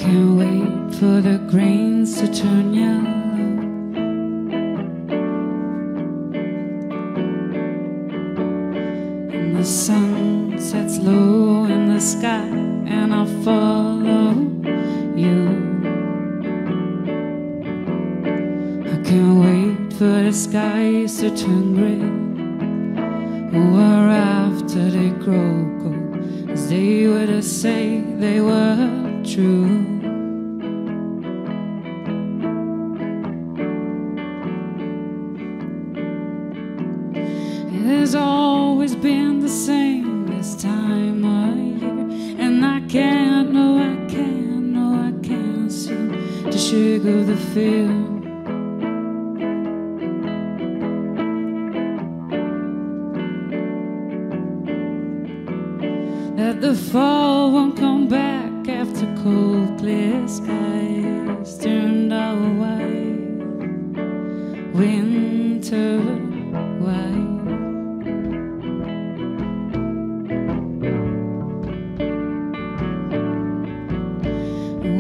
can't wait for the grains to turn yellow. And the sun sets low in the sky, and I'll follow you. I can't wait for the skies to turn grey, or after they grow cold, as they were to say they were true. It's always been the same this time of year, and I can't, no I can't, no I can't seem to shake off the fear that the fall won't come back after cold clear skies turned all white, winter white.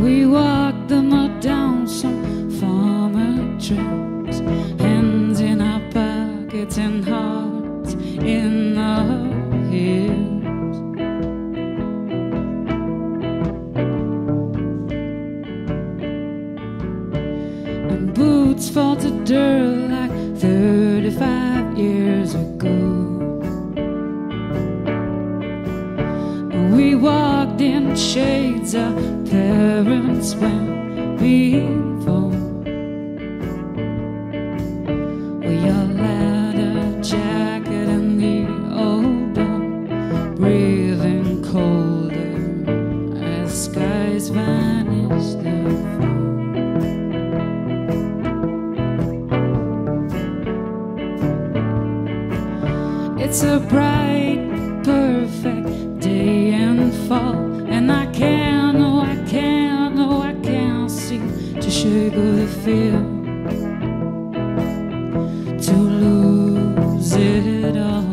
We walked the mud down some farmer trails, hands in our pockets and hearts in our heels. And boots fall to dirt like 35 years ago. We walked in shades our parents went before. With your leather jacket and the old dog, breathing colder as skies vanish their fall. It's a bright, perfect day and fall, and I can't, no I can't, no I can't seem to shake off the fear to lose it all.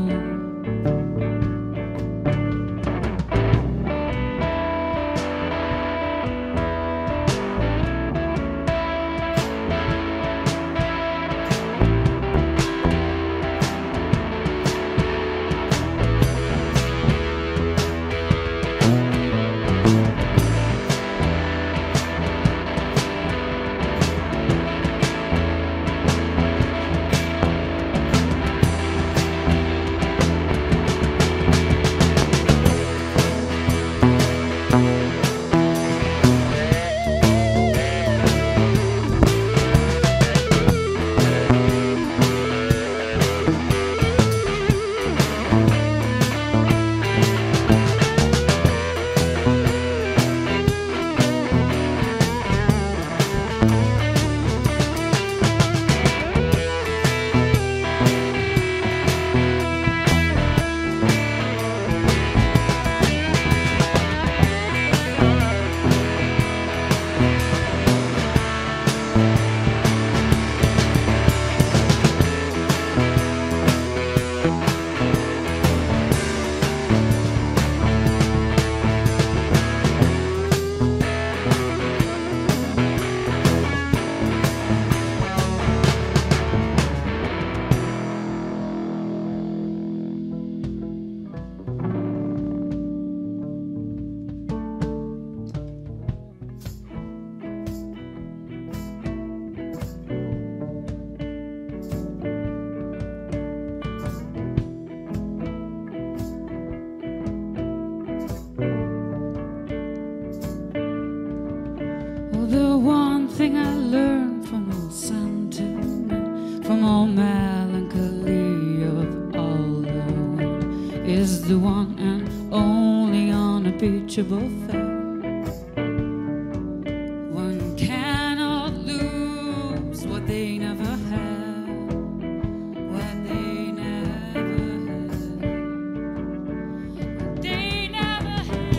The one thing I learned from all sentiment, from all melancholy of all the wind, is the one and only unimpeachable fact. One cannot lose what they never had, what they never had, what they never had.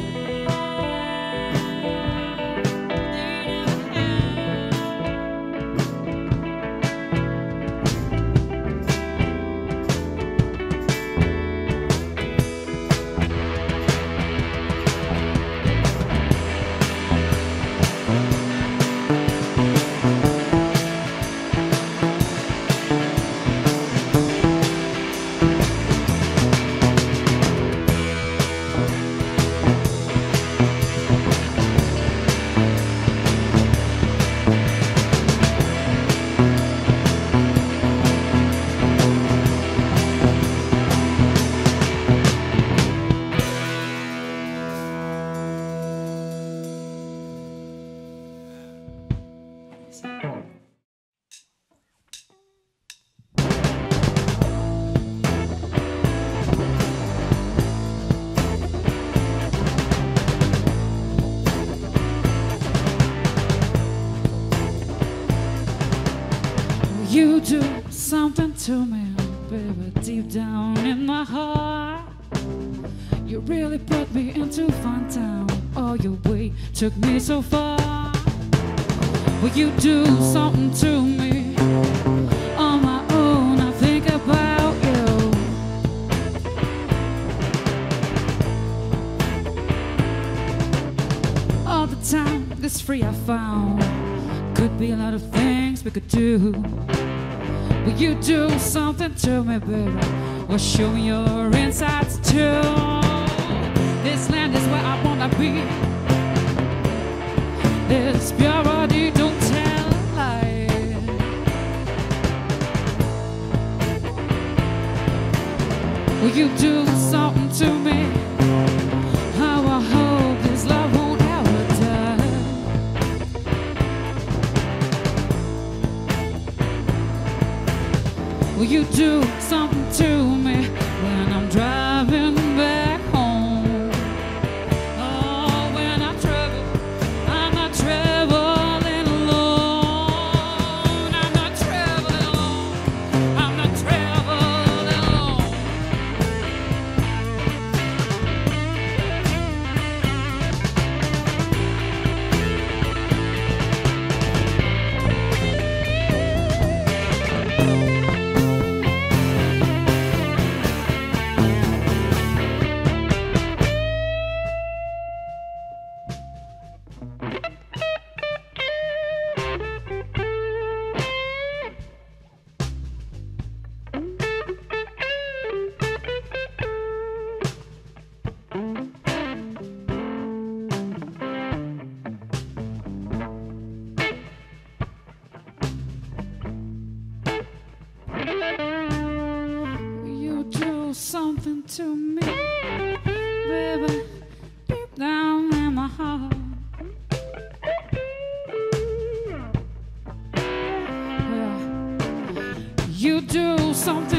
something to me, baby, deep down in my heart. You really put me into fun town. All your way took me so far. Will you do something to me? On my own, I think about you. All the time, this free I found. Could be a lot of things we could do. Will you do something to me, baby? Or show me your insides too? This land is where I wanna be. This purity don't tell lies. Will you do something to me? How I hope this love won't ever die. Will you do something to me when I'm driving back home? Oh, when I travel, I'm not traveling alone. I'm not traveling alone. I'm not traveling alone. Something to me, baby, deep down in my heart. Yeah. You do something